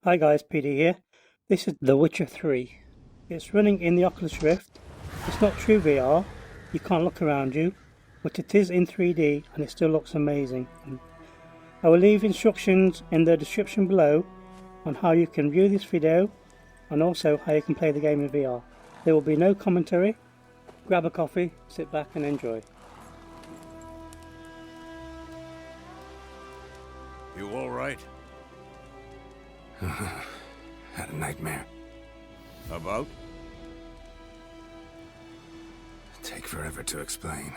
Hi guys, PD here. This is The Witcher 3. It's running in the Oculus Rift. It's not true VR, you can't look around you, but it is in 3D and it still looks amazing. I will leave instructions in the description below on how you can view this video and also how you can play the game in VR. There will be no commentary. Grab a coffee, sit back and enjoy. You all right? Had a nightmare. About? Take forever to explain.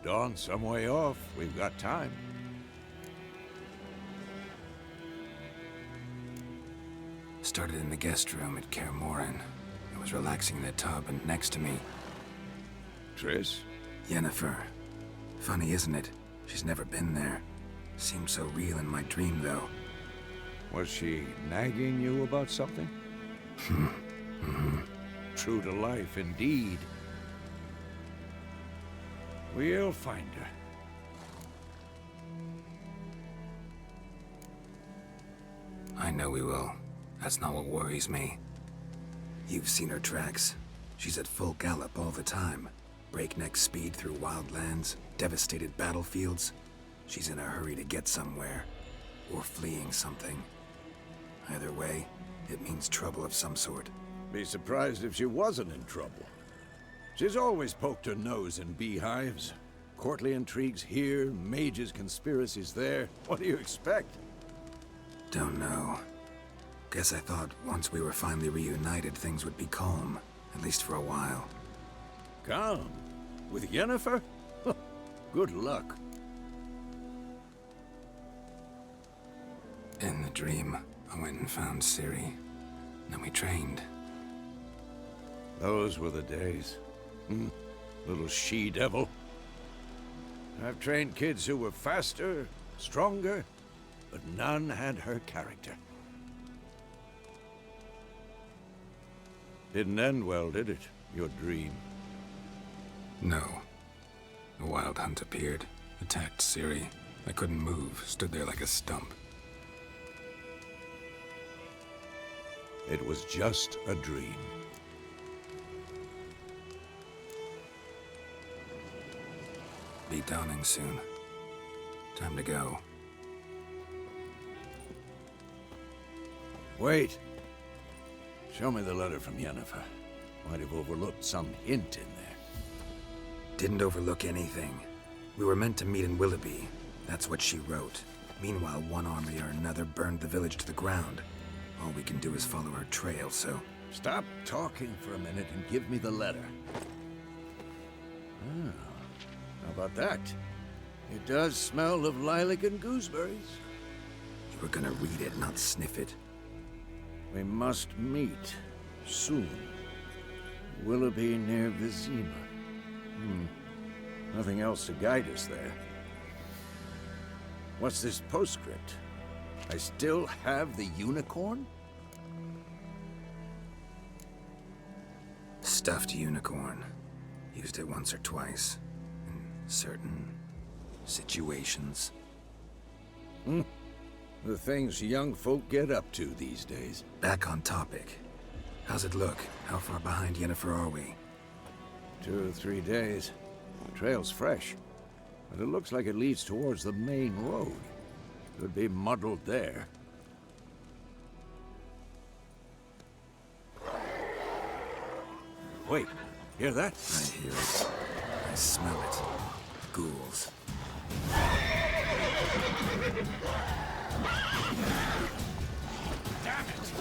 Dawn's some way off. We've got time. Started in the guest room at Kaer Morhen. I was relaxing in the tub, and next to me, Triss? Yennefer. Funny, isn't it? She's never been there. Seemed so real in my dream, though. Was she nagging you about something? True to life, indeed. We'll find her. I know we will. That's not what worries me. You've seen her tracks. She's at full gallop all the time. Breakneck speed through wild lands, devastated battlefields. She's in a hurry to get somewhere, or fleeing something. Either way, it means trouble of some sort. Be surprised if she wasn't in trouble. She's always poked her nose in beehives. Courtly intrigues here, mages' conspiracies there. What do you expect? Don't know. Guess I thought once we were finally reunited, things would be calm, at least for a while. Calm? With Yennefer? Good luck. In the dream, I went and found Ciri. Then we trained. Those were the days. Little she-devil. I've trained kids who were faster, stronger, but none had her character. Didn't end well, did it? Your dream? No. A wild hunt appeared, attacked Ciri. I couldn't move, stood there like a stump. It was just a dream. Be dawning soon. Time to go. Wait. Show me the letter from Yennefer. Might have overlooked some hint in there. Didn't overlook anything. We were meant to meet in Willoughby. That's what she wrote. Meanwhile, one army or another burned the village to the ground. All we can do is follow her trail, so... Stop talking for a minute and give me the letter. Ah, how about that? It does smell of lilac and gooseberries. You were gonna read it, not sniff it. We must meet soon. Willoughby near Vizima. Nothing else to guide us there. What's this postscript? I still have the unicorn? Stuffed unicorn. Used it once or twice. In certain situations. The things young folk get up to these days. Back on topic. How's it look? How far behind Yennefer are we? 2 or 3 days. The trail's fresh, but it looks like it leads towards the main road. Could be muddled there. Wait, hear that? I hear it. I smell it. Ghouls. Damn it!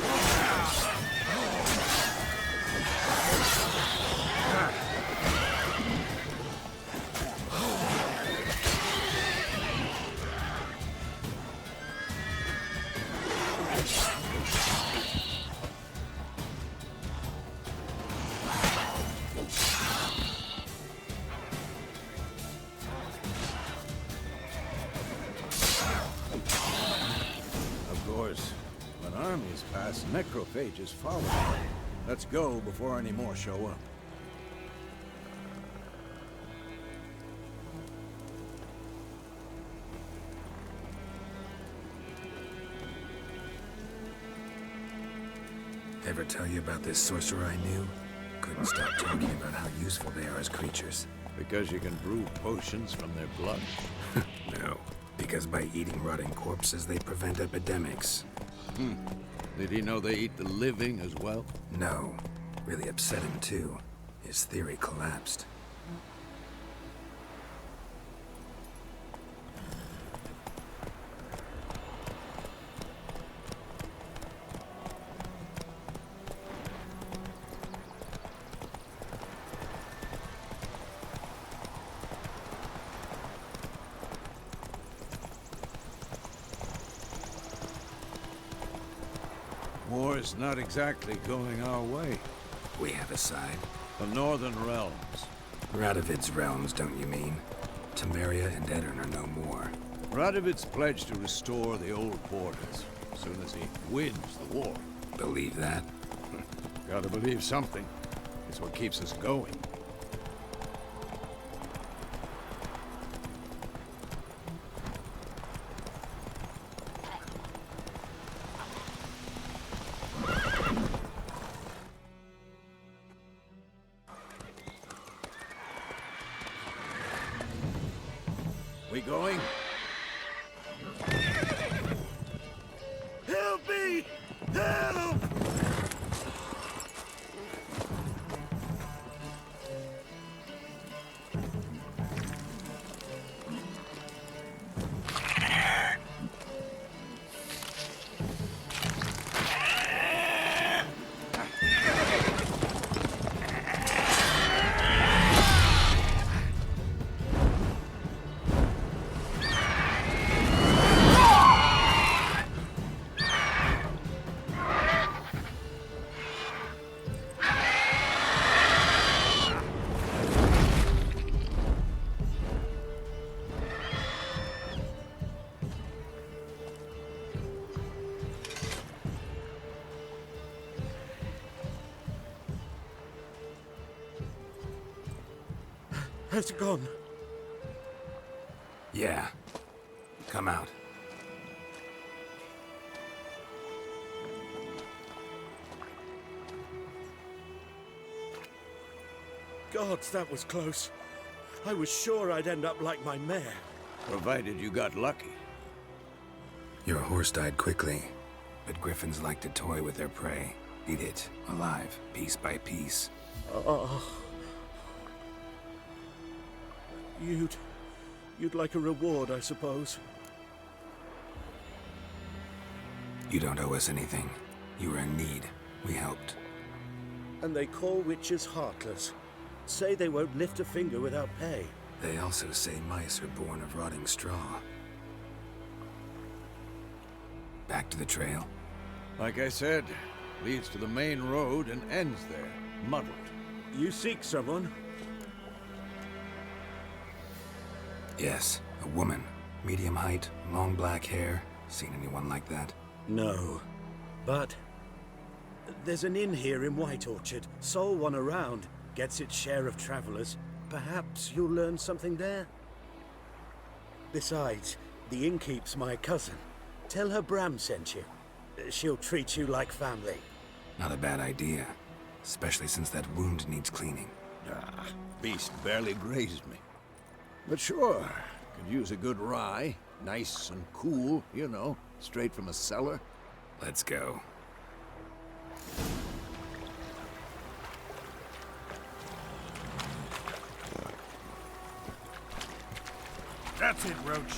Of course, when armies pass, necrophages follow. Let's go before any more show up. Ever tell you about this sorcerer I knew? Couldn't stop talking about how useful they are as creatures. Because you can brew potions from their blood. No, because by eating rotting corpses, they prevent epidemics. Did he know they eat the living as well? No. Really upset him, too. His theory collapsed. War's not exactly going our way. We have a side. The Northern Realms. Radovid's realms, don't you mean? Temeria and Edirn are no more. Radovid's pledged to restore the old borders as soon as he wins the war. Believe that? Gotta believe something. It's what keeps us going. We going? Help me! Help! Has it gone? Yeah. Come out. Gods, that was close. I was sure I'd end up like my mare. Provided you got lucky. Your horse died quickly, but griffins like to toy with their prey. Eat it, alive, piece by piece. Oh. You'd like a reward, I suppose. You don't owe us anything. You were in need. We helped. And they call witches heartless. Say they won't lift a finger without pay. They also say mice are born of rotting straw. Back to the trail? Like I said, leads to the main road and ends there, muddled. You seek someone? Yes, a woman. Medium height, long black hair. Seen anyone like that? No. But there's an inn here in White Orchard. Sole one around. Gets its share of travelers. Perhaps you'll learn something there? Besides, the innkeep's my cousin. Tell her Bram sent you. She'll treat you like family. Not a bad idea. Especially since that wound needs cleaning. Ah, beast barely grazed me. But sure, could use a good rye. Nice and cool, you know, straight from a cellar. Let's go. That's it, Roach.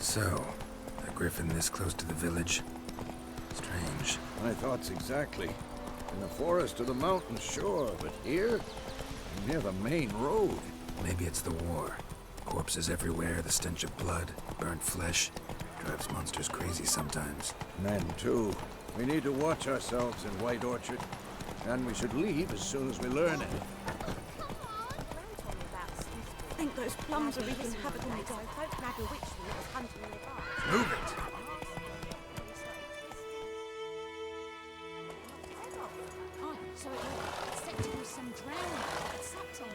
So, a griffin this close to the village? Strange. My thoughts exactly. In the forest or the mountains, sure, but here? Near the main road. Maybe it's the war. Corpses everywhere, the stench of blood, burnt flesh. Drives monsters crazy sometimes. Men, too. We need to watch ourselves in White Orchard. And we should leave as soon as we learn it. I think those plums are wreaking havoc on the dock. Don't nag a witch when it was hunting in the dark. Move it! Oh, so it was set to do some drowning at Sapton.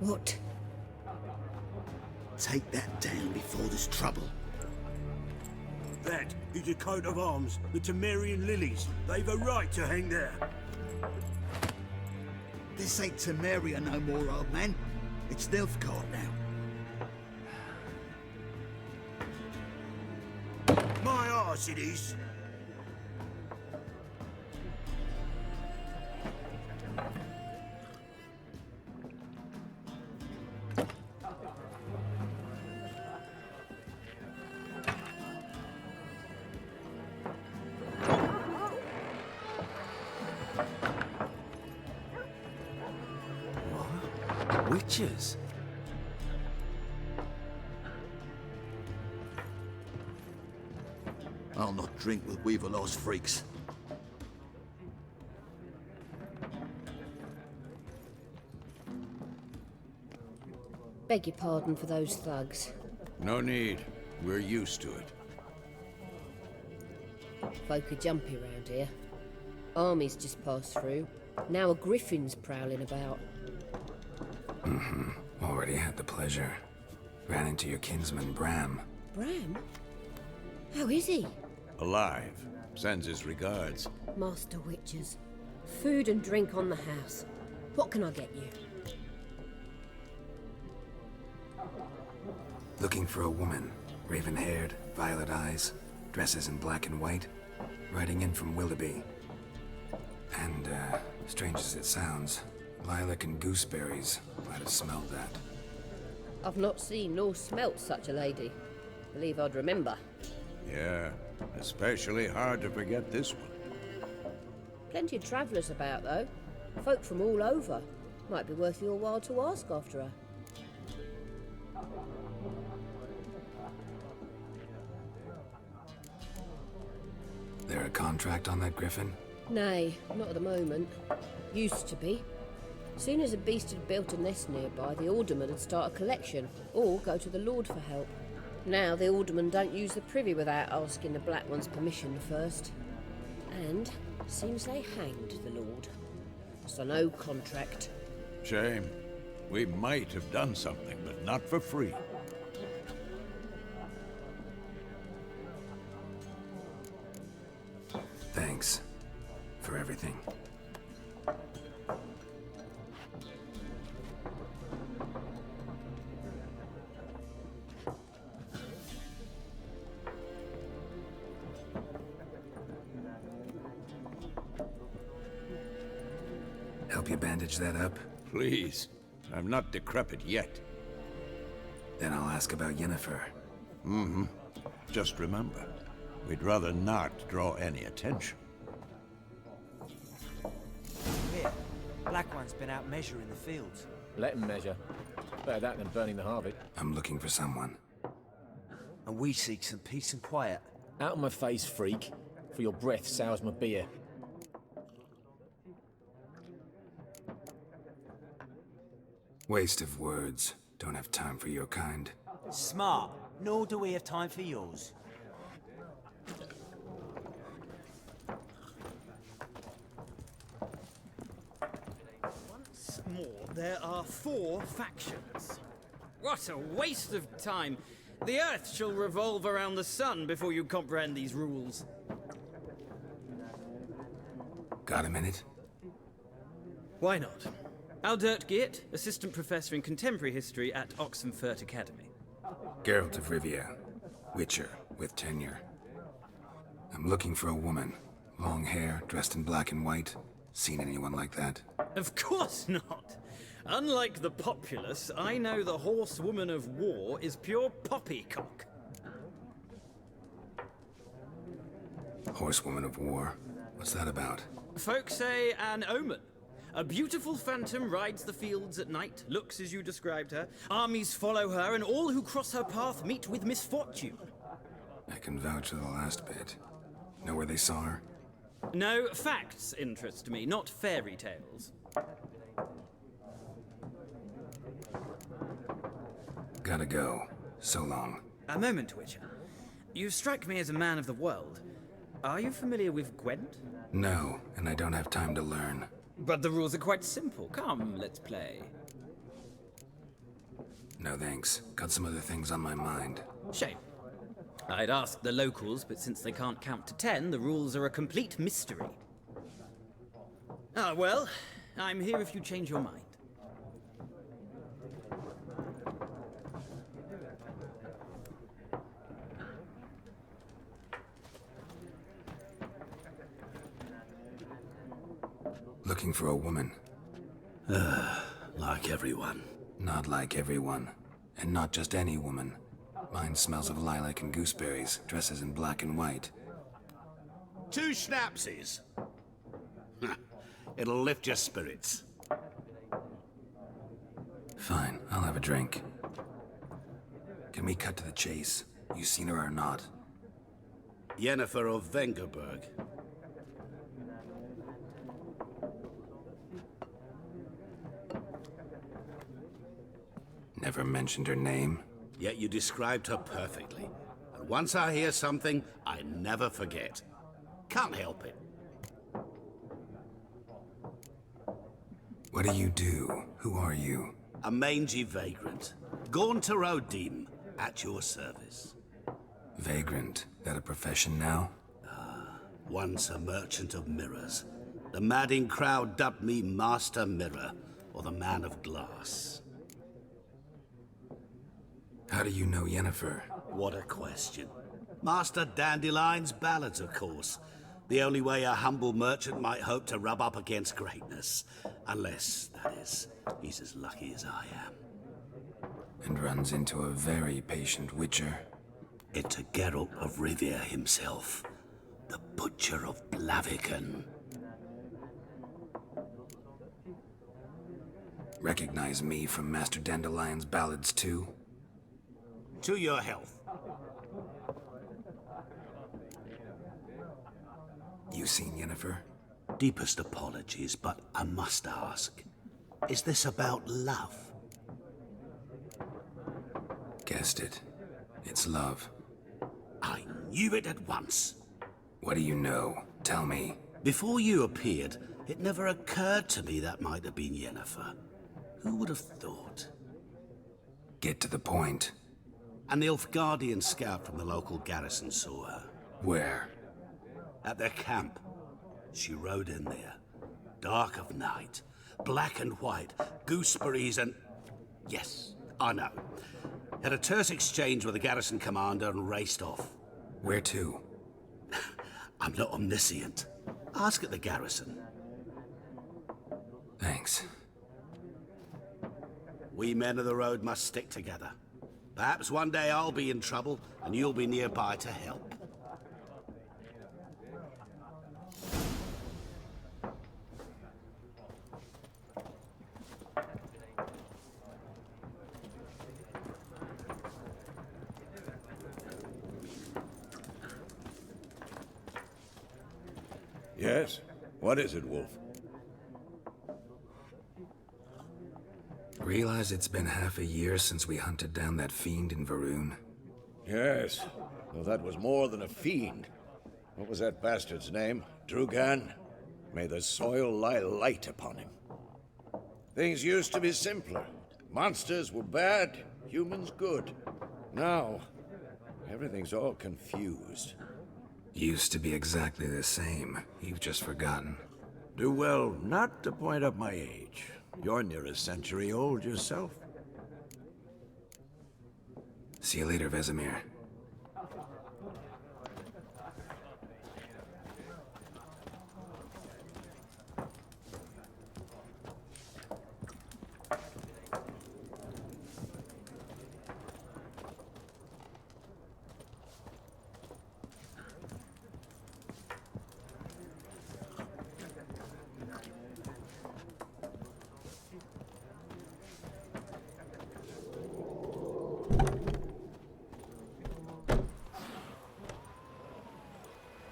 What? Take that down before there's trouble. That is a coat of arms, the Temerian lilies. They've a right to hang there. This ain't Temeria no more, old man. It's Nilfgaard now. My arse it is. Witches? I'll not drink with Weaverlaw's freaks. Beg your pardon for those thugs. No need. We're used to it. Folk are jumpy round here. Armies just passed through. Now a Griffin's prowling about. Already had the pleasure. Ran into your kinsman, Bram. Bram? How is he? Alive. Sends his regards. Master Witches. Food and drink on the house. What can I get you? Looking for a woman. Raven-haired, violet eyes, dresses in black and white. Riding in from Willoughby. And, strange as it sounds, lilac and gooseberries might have smelled that. I've not seen nor smelt such a lady. Believe I'd remember. Yeah, especially hard to forget this one. Plenty of travellers about, though. Folk from all over. Might be worth your while to ask after her. There a contract on that Griffin? Nay, not at the moment. Used to be. Soon as a beast had built a nest nearby, the alderman would start a collection, or go to the Lord for help. Now the aldermen don't use the privy without asking the Black One's permission first. And seems they hanged the Lord. So no contract. Shame. We might have done something, but not for free. Thanks. For everything. Help you bandage that up? Please. I'm not decrepit yet. Then I'll ask about Yennefer. Just remember, we'd rather not draw any attention. Here, Black One's been out measuring the fields. Let him measure. Better that than burning the harvest. I'm looking for someone. And we seek some peace and quiet. Out of my face, freak. For your breath sours my beer. Waste of words. Don't have time for your kind. Smart. Nor do we have time for yours. Once more, there are 4 factions. What a waste of time. The Earth shall revolve around the sun before you comprehend these rules. Got a minute? Why not? Aldert Geert, Assistant Professor in Contemporary History at Oxenfurt Academy. Geralt of Rivia. Witcher, with tenure. I'm looking for a woman. Long hair, dressed in black and white. Seen anyone like that? Of course not. Unlike the populace, I know the horsewoman of war is pure poppycock. Horsewoman of war? What's that about? Folk say an omen. A beautiful phantom rides the fields at night, looks as you described her. Armies follow her, and all who cross her path meet with misfortune. I can vouch for the last bit. Know where they saw her? No, facts interest me, not fairy tales. Gotta go. So long. A moment, Witcher. You strike me as a man of the world. Are you familiar with Gwent? No, and I don't have time to learn. But the rules are quite simple. Come, let's play. No thanks. Got some other things on my mind. Shame. I'd ask the locals, but since they can't count to 10, the rules are a complete mystery. Ah, well, I'm here if you change your mind. Looking for a woman. Like everyone. Not like everyone. And not just any woman. Mine smells of lilac and gooseberries, dresses in black and white. 2 schnapsies. It'll lift your spirits. Fine, I'll have a drink. Can we cut to the chase? You seen her or not? Yennefer of Vengerberg. Never mentioned her name. Yet you described her perfectly. And once I hear something, I never forget. Can't help it. What do you do? Who are you? A mangy vagrant. Gaunter Odim, at your service. Vagrant. That a profession now? Once a merchant of mirrors. The madding crowd dubbed me Master Mirror, or the Man of Glass. How do you know Yennefer? What a question. Master Dandelion's ballads, of course. The only way a humble merchant might hope to rub up against greatness. Unless, that is, he's as lucky as I am. And runs into a very patient witcher. It's a Geralt of Rivia himself. The Butcher of Blaviken. Recognize me from Master Dandelion's ballads too? To your health. You seen Yennefer? Deepest apologies, but I must ask. Is this about love? Guessed it. It's love. I knew it at once. What do you know? Tell me. Before you appeared, it never occurred to me that might have been Yennefer. Who would have thought? Get to the point. A Nilfgaardian scout from the local garrison saw her. Where? At their camp. She rode in there. Dark of night. Black and white. Gooseberries and... Yes, I know. Had a terse exchange with the garrison commander and raced off. Where to? I'm not omniscient. Ask at the garrison. Thanks. We men of the road must stick together. Perhaps one day I'll be in trouble and you'll be nearby to help. Yes? What is it, Wolf? Realize it's been half a year since we hunted down that fiend in Varun? Yes. Well, that was more than a fiend. What was that bastard's name? Drugan? May the soil lie light upon him. Things used to be simpler. Monsters were bad, humans good. Now, everything's all confused. Used to be exactly the same. You've just forgotten. Do well not to point up my age. You're near a century old yourself. See you later, Vesemir.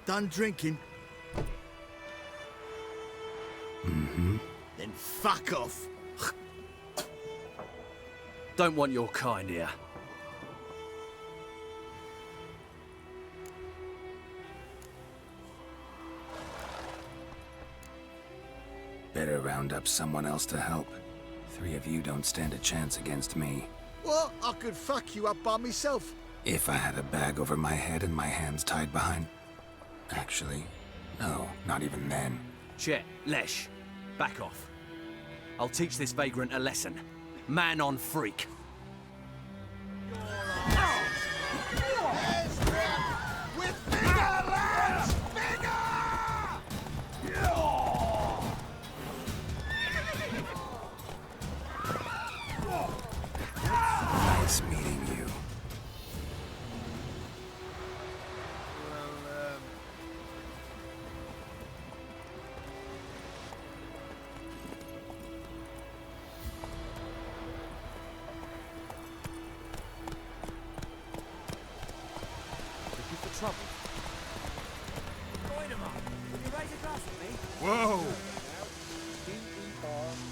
Done drinking? Mm-hmm. Then fuck off. Don't want your kind here. Better round up someone else to help. 3 of you don't stand a chance against me. What? I could fuck you up by myself. If I had a bag over my head and my hands tied behind... Actually, no, not even then. Chet, Lesh, back off. I'll teach this vagrant a lesson. Man on freak. With bigger lads! Nice meeting you. Looking for trouble? Join 'em up. Would you raise a glass with me? Whoa! G-E-R-V-A-N.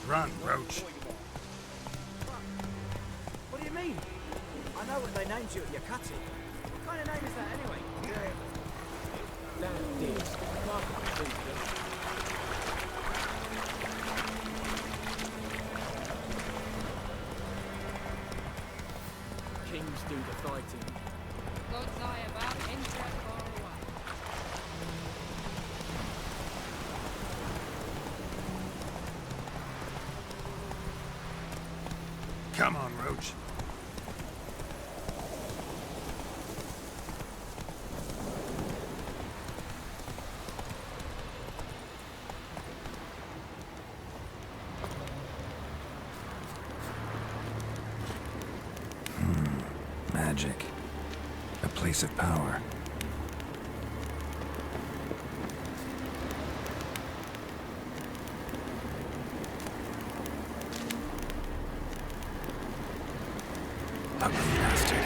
Run, Roach. What do you mean? I know what they named you at your cutting. What kind of name is that anyway? Kings do the fighting. God's eye about interest far away. Come on, Roach. Magic. A place of power. Ugly bastard.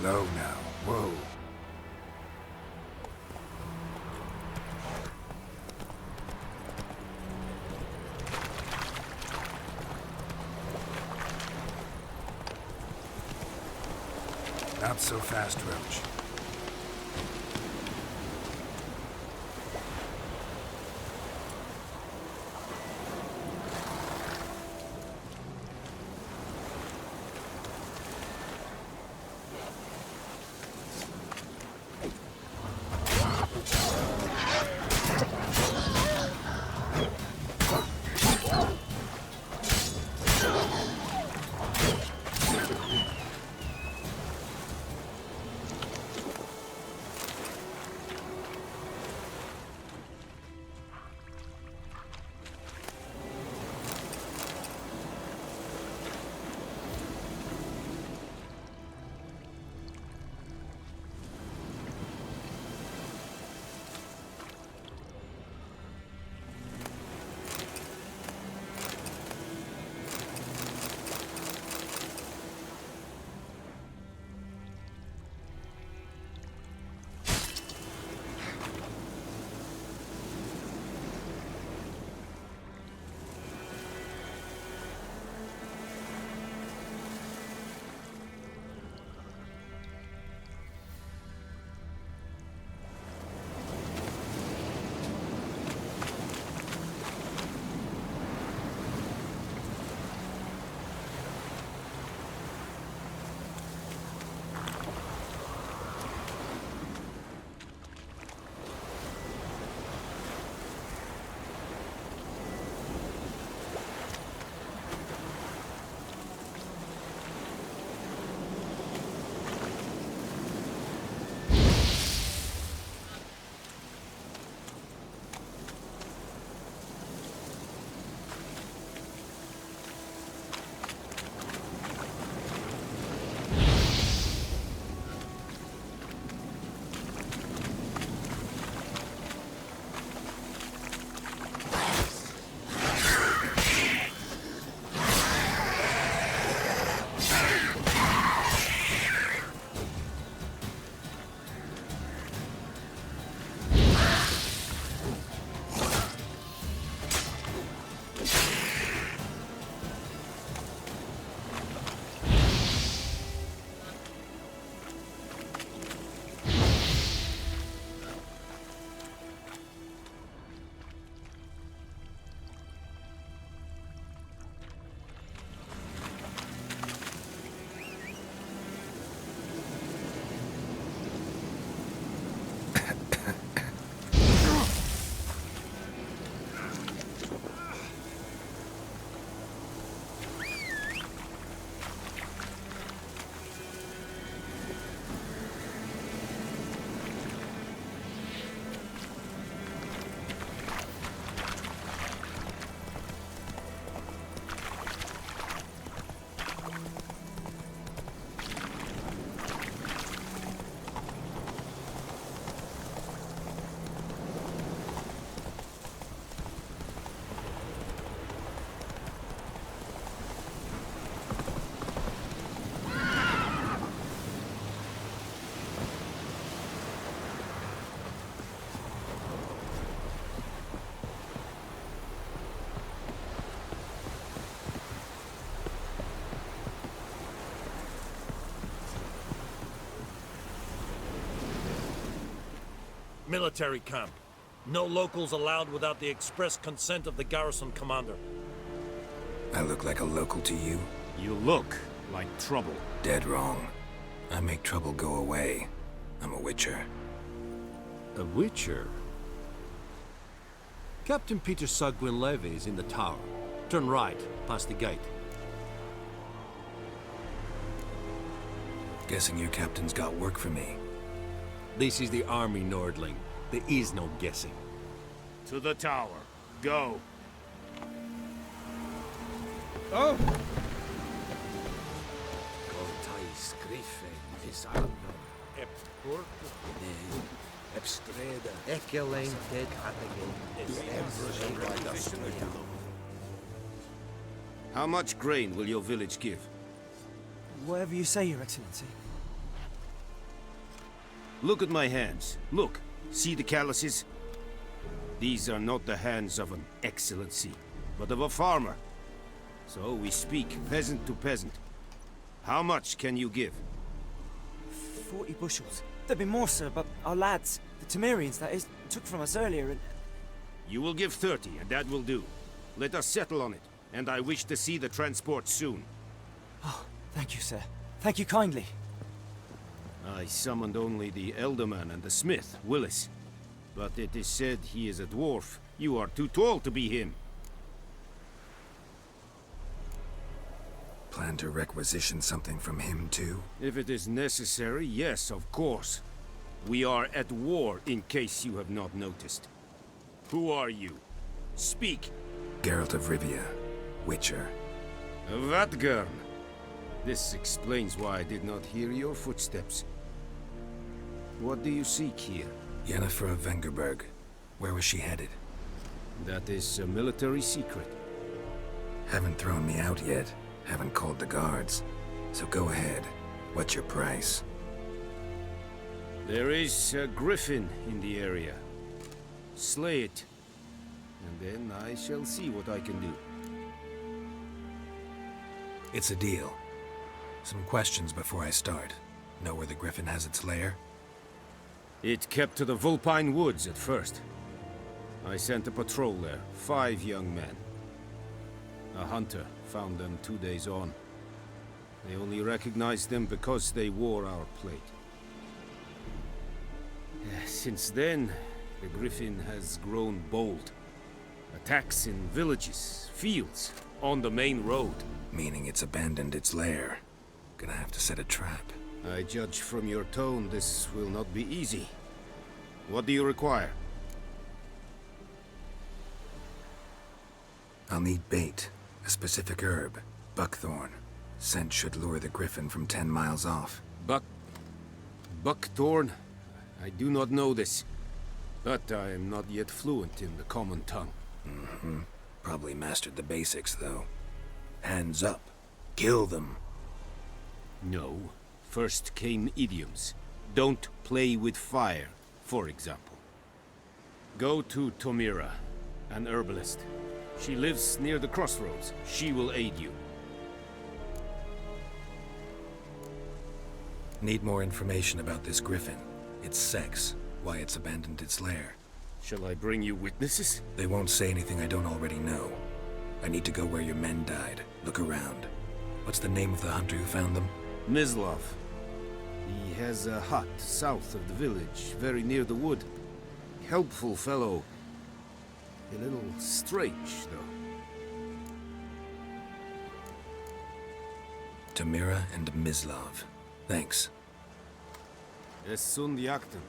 Slow now. Whoa. Not so fast, Roach. Military camp. No locals allowed without the express consent of the garrison commander. I look like a local to you? You look like trouble. Dead wrong. I make trouble go away. I'm a witcher. A witcher? Captain Peter Sagwin Levy is in the tower. Turn right, past the gate. Guessing your captain's got work for me. This is the army, Nordling. There is no guessing. To the tower. Go. Oh! How much grain will your village give? Whatever you say, Your Excellency. Look at my hands. Look. See the calluses? These are not the hands of an excellency, but of a farmer. So we speak peasant to peasant. How much can you give? 40 bushels. There'd be more, sir, but our lads, the Temerians, that is, took from us earlier and... You will give 30, and that will do. Let us settle on it, and I wish to see the transport soon. Oh, thank you, sir. Thank you kindly. I summoned only the Elderman and the smith, Willis. But it is said he is a dwarf. You are too tall to be him. Plan to requisition something from him, too? If it is necessary, yes, of course. We are at war, in case you have not noticed. Who are you? Speak! Geralt of Rivia, Witcher. Vatgern! This explains why I did not hear your footsteps. What do you seek here? Yennefer of Vengerberg. Where was she headed? That is a military secret. Haven't thrown me out yet. Haven't called the guards. So go ahead. What's your price? There is a Griffin in the area. Slay it. And then I shall see what I can do. It's a deal. Some questions before I start. Know where the Griffin has its lair? It kept to the Vulpine Woods at first. I sent a patrol there, 5 young men. A hunter found them 2 days on. They only recognized them because they wore our plate. Since then, the Griffin has grown bold. Attacks in villages, fields, on the main road. Meaning it's abandoned its lair. Gonna have to set a trap. I judge from your tone this will not be easy. What do you require? I'll need bait. A specific herb. Buckthorn. Scent should lure the Griffin from 10 miles off. Buckthorn? I do not know this. But I am not yet fluent in the common tongue. Mm-hmm. Probably mastered the basics, though. Hands up. Kill them. No. First came idioms. Don't play with fire, for example. Go to Tomira, an herbalist. She lives near the crossroads. She will aid you. Need more information about this Griffin. Its sex, why it's abandoned its lair. Shall I bring you witnesses? They won't say anything I don't already know. I need to go where your men died. Look around. What's the name of the hunter who found them? Mislav. He has a hut south of the village, very near the wood. Helpful fellow. A little strange, though. Tomira and Mislav. Thanks. Es sunt jakten.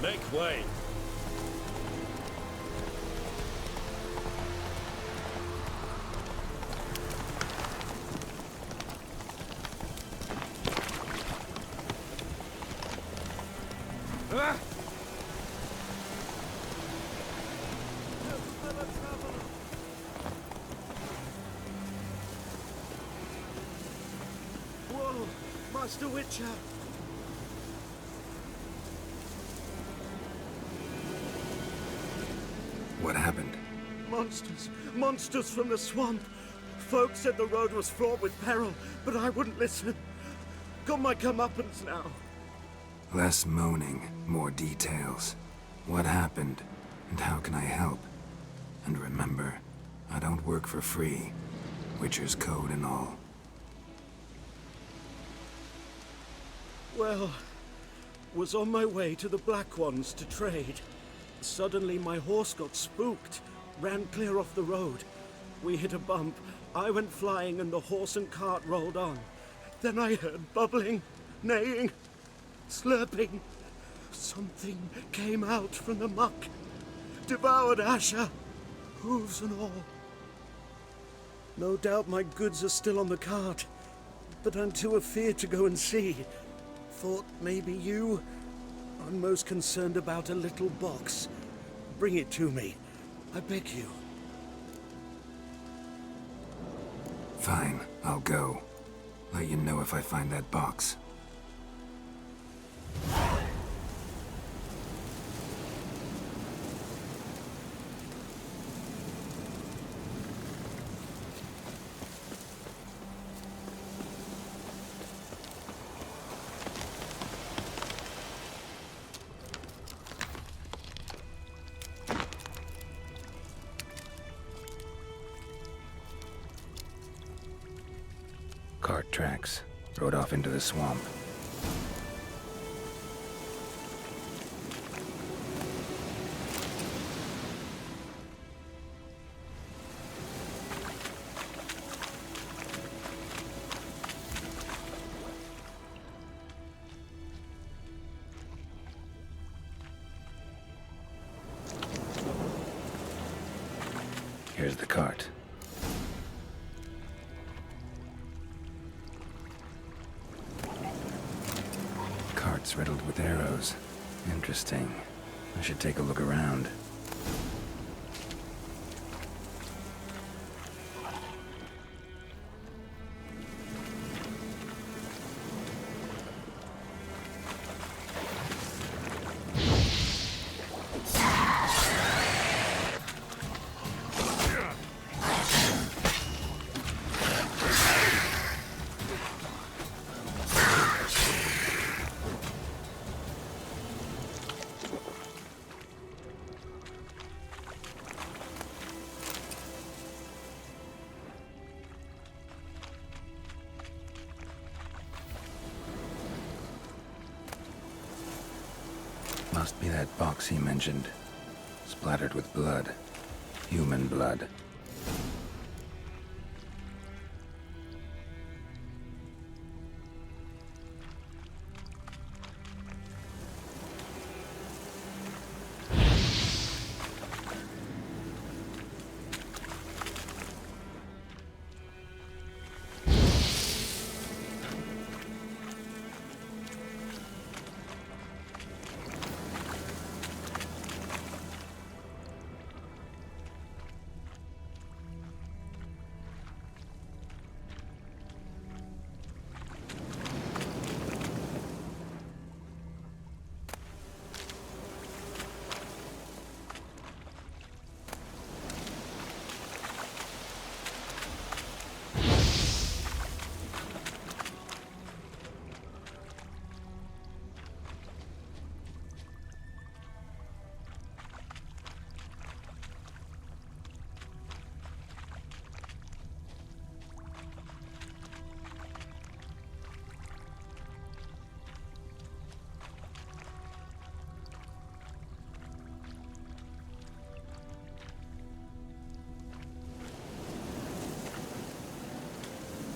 Make way. Master Witcher! What happened? Monsters! Monsters from the swamp! Folk said the road was fraught with peril, but I wouldn't listen. Got my comeuppance now. Less moaning, more details. What happened, and how can I help? And remember, I don't work for free. Witcher's code and all. Well, was on my way to the Black Ones to trade. Suddenly my horse got spooked, ran clear off the road. We hit a bump, I went flying and the horse and cart rolled on. Then I heard bubbling, neighing, slurping. Something came out from the muck, devoured Asher, hooves and all. No doubt my goods are still on the cart, but I'm too afeard to go and see. Thought maybe you... I'm most concerned about a little box. Bring it to me. I beg you. Fine, I'll go. Let you know if I find that box. Cart tracks. Rode off into the swamp. Here's the cart. Cart's riddled with arrows. Interesting. I should take a look around. Must be that box he mentioned. Splattered with blood. Human blood.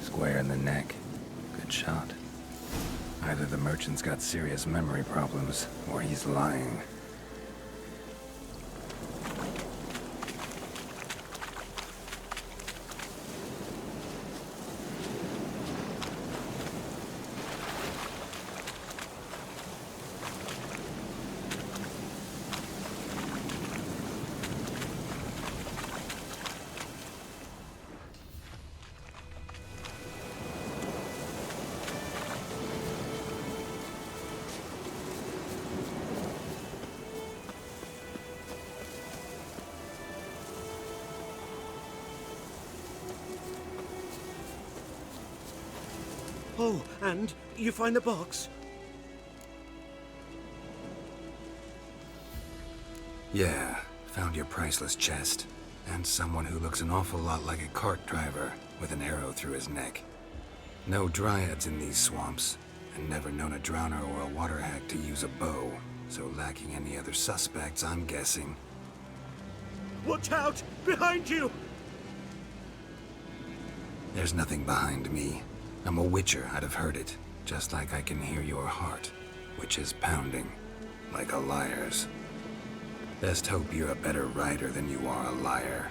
Square in the neck. Good shot. Either the merchant's got serious memory problems, or he's lying. And you find the box? Yeah, found your priceless chest. And someone who looks an awful lot like a cart driver with an arrow through his neck. No dryads in these swamps, and never known a drowner or a water hack to use a bow, so lacking any other suspects, I'm guessing. Watch out! Behind you! There's nothing behind me. I'm a witcher, I'd have heard it, just like I can hear your heart, which is pounding, like a liar's. Best hope you're a better rider than you are a liar.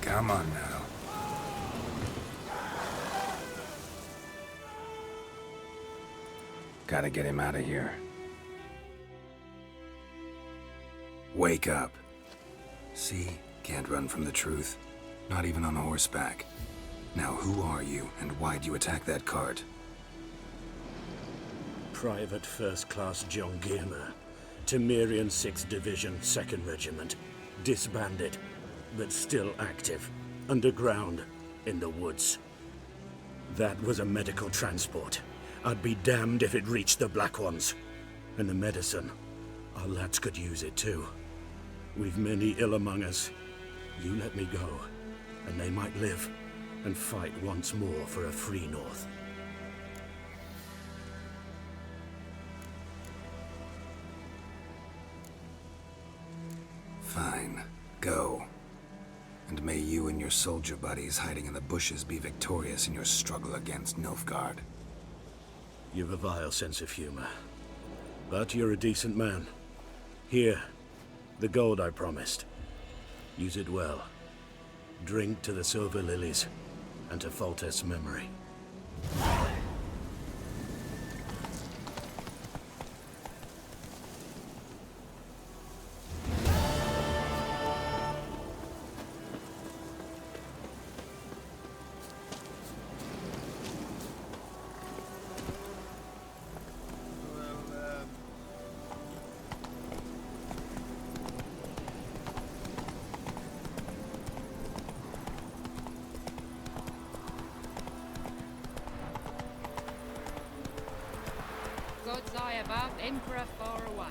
Come on now. Gotta get him out of here. Wake up. See? Can't run from the truth. Not even on horseback. Now who are you, and why'd you attack that cart? Private First Class John Giermer, Temerian 6th Division, 2nd Regiment. Disbanded, but still active. Underground, in the woods. That was a medical transport. I'd be damned if it reached the Black Ones. And the medicine, our lads could use it too. We've many ill among us. You let me go, and they might live and fight once more for a free North. Fine. Go. And may you and your soldier buddies hiding in the bushes be victorious in your struggle against Nilfgaard. You've a vile sense of humor. But you're a decent man. Here, the gold I promised. Use it well. Drink to the silver lilies, and to Foltest's memory. God's eye above, Emperor far away.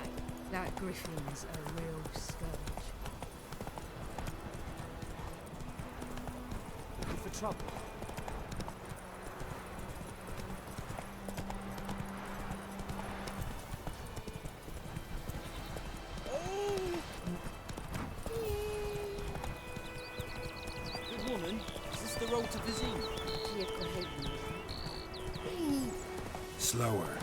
That Griffin's a real scourge. Looking for trouble? Good woman, is this the road to Vizine? Slower.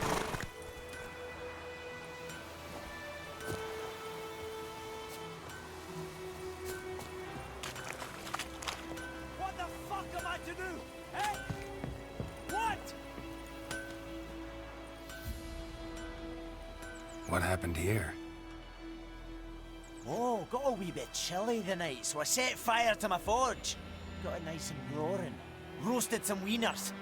What the fuck am I to do? Eh? What? What happened here? Oh, got a wee bit chilly the night, so I set fire to my forge. Got it nice and roaring. Roasted some wieners.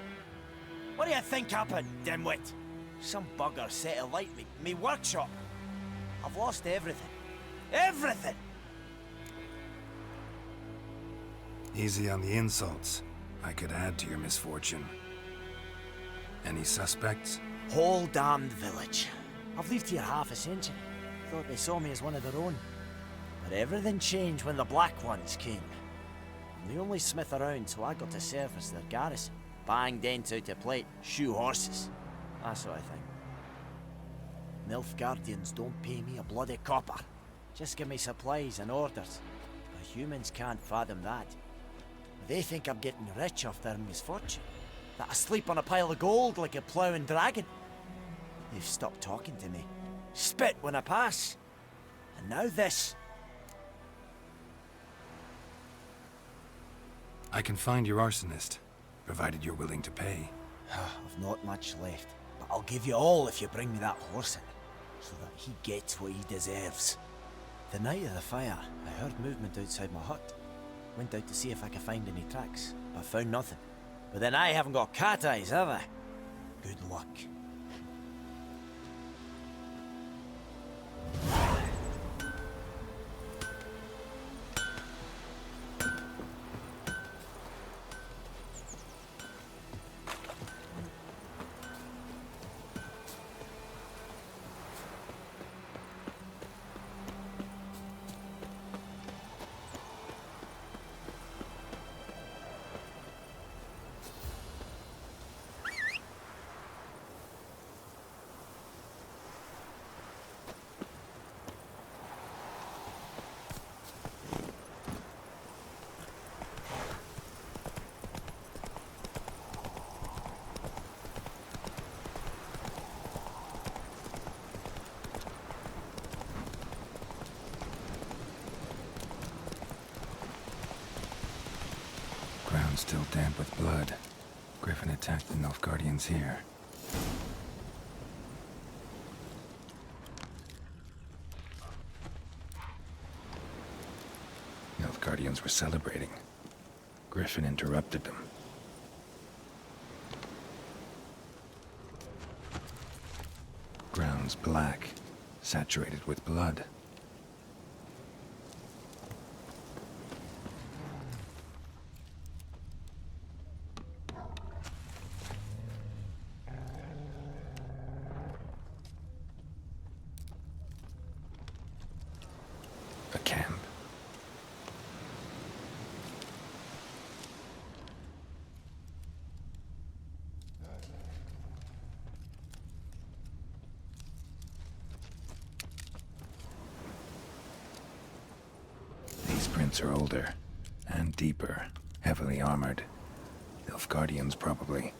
What do you think happened, dimwit? Some bugger set alight me workshop. I've lost everything. Everything! Easy on the insults. I could add to your misfortune. Any suspects? Whole damned village. I've lived here half a century. Thought they saw me as one of their own. But everything changed when the Black Ones came. I'm the only smith around, so I got to serve as their garrison. Bang dents out of plate, shoe horses. That sort of thing. Nilfgaardians don't pay me a bloody copper. Just give me supplies and orders. But humans can't fathom that. They think I'm getting rich off their misfortune. That I sleep on a pile of gold like a ploughing dragon. They've stopped talking to me. spit when I pass. And now this. I can find your arsonist, provided you're willing to pay. I've not much left, but I'll give you all if you bring me that horse in, so that he gets what he deserves. The night of the fire, I heard movement outside my hut. Went out to see if I could find any tracks, but found nothing. But then I haven't got cat eyes, have I? Good luck. Ground still damp with blood. Griffin attacked the Nilfgaardians here. Nilfgaardians were celebrating. Griffin interrupted them. Ground's black, saturated with blood. A camp. These prints are older and deeper, heavily armored. Nilfgaardians, probably.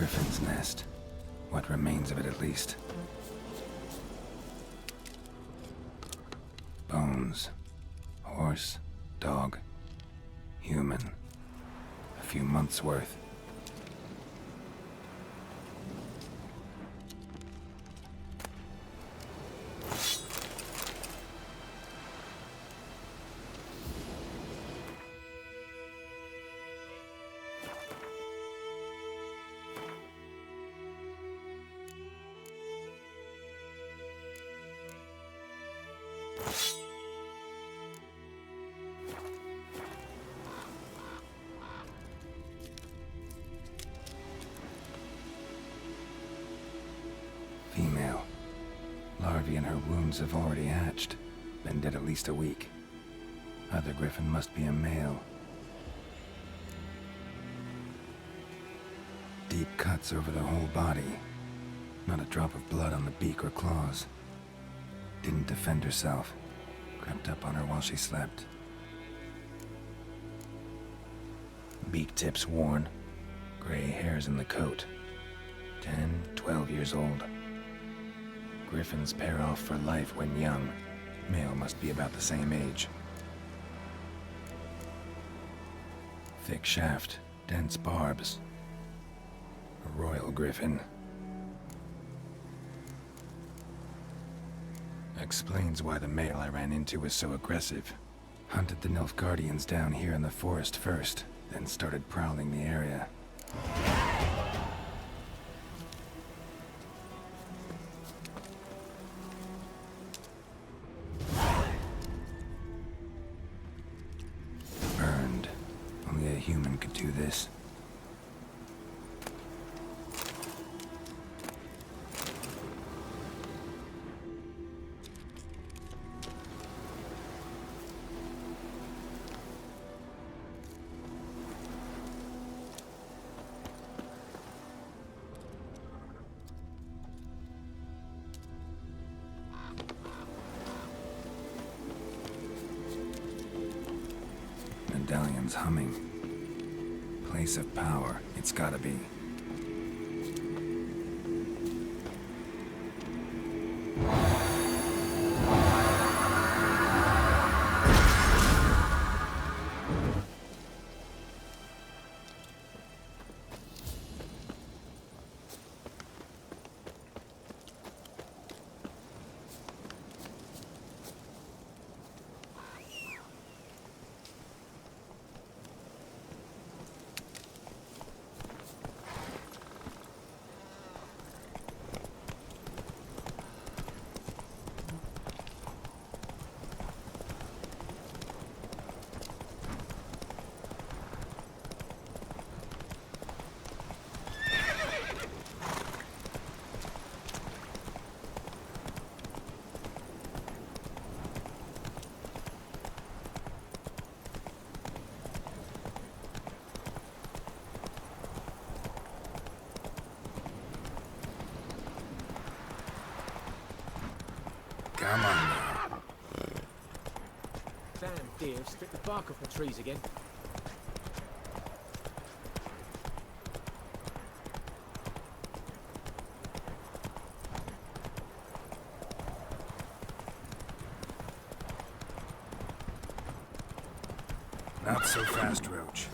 Griffin's nest. What remains of it, at least. Bones. Horse, dog, human. A few months' worth. Female. Larvae in her wounds have already hatched. Been dead at least a week. Other Griffin must be a male. Deep cuts over the whole body. Not a drop of blood on the beak or claws. Didn't defend herself. Crept up on her while she slept. Beak tips worn. Gray hairs in the coat. 10, 12 years old. Griffins pair off for life when young. Male must be about the same age. Thick shaft, dense barbs. A royal griffin. Explains why the male I ran into was so aggressive. Hunted the Nilfgaardians down here in the forest first, then started prowling the area. Burned. Only a human could do this. Medallion's humming. Place of power, it's gotta be. Come on now. Damn deer, stripped the bark off the trees again. Not so fast, Roach.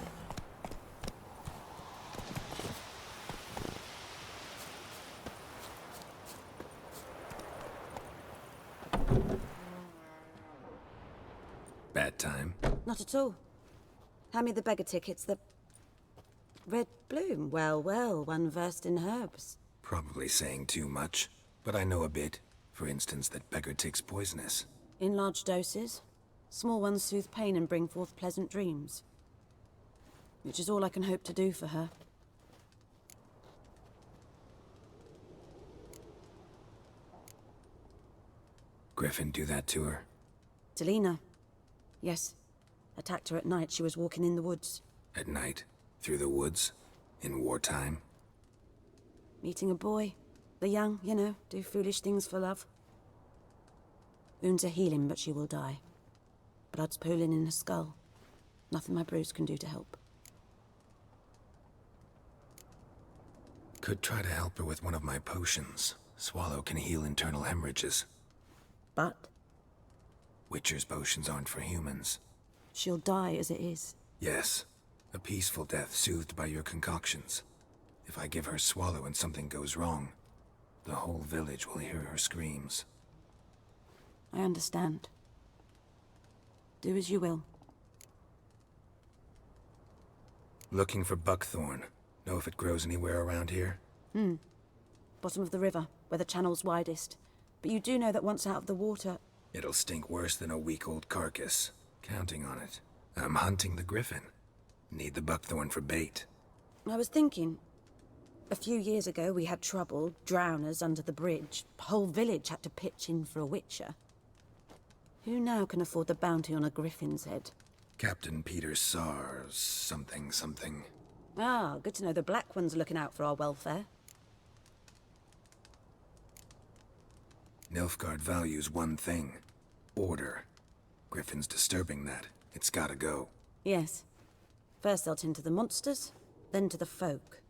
Bad time? Not at all. Hand me the beggar tickets, the... Red bloom. Well, well, one versed in herbs. Probably saying too much, but I know a bit. For instance, that beggar tick's poisonous. In large doses. Small ones soothe pain and bring forth pleasant dreams. Which is all I can hope to do for her. Griffin do that to her? Delina. Yes. Attacked her at night. She was walking in the woods. At night? Through the woods? In wartime? Meeting a boy. The young, you know, do foolish things for love. Wounds are healing, but she will die. Blood's pooling in her skull. Nothing my bruise can do to help. could try to help her with one of my potions. Swallow can heal internal hemorrhages. But Witcher's potions aren't for humans. she'll die as it is. Yes, a peaceful death soothed by your concoctions. If I give her Swallow and something goes wrong, the whole village will hear her screams. I understand. Do as you will. Looking for buckthorn. Know if it grows anywhere around here? Bottom of the river, where the channel's widest. But you do know that once out of the water... It'll stink worse than a week-old carcass. Counting on it. I'm hunting the Griffin. Need the buckthorn for bait. I was thinking... A few years ago, we had trouble, drowners under the bridge. The whole village had to pitch in for a witcher. Who now can afford the bounty on a Griffin's head? Captain Peter Sars, something. Ah, good to know the Black One's looking out for our welfare. Nilfgaard values one thing. Order. Griffin's disturbing that. It's gotta go. Yes. First they'll tend to the monsters, then to the folk.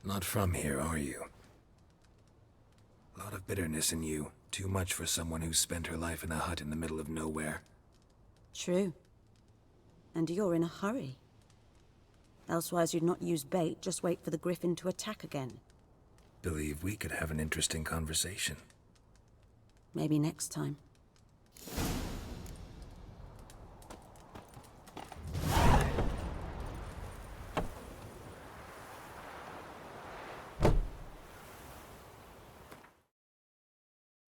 Not from here, are you? A lot of bitterness in you. Too much for someone who's spent her life in a hut in the middle of nowhere. True. And you're in a hurry. Elsewise you'd not use bait, just wait for the Griffin to attack again. Believe we could have an interesting conversation. Maybe next time.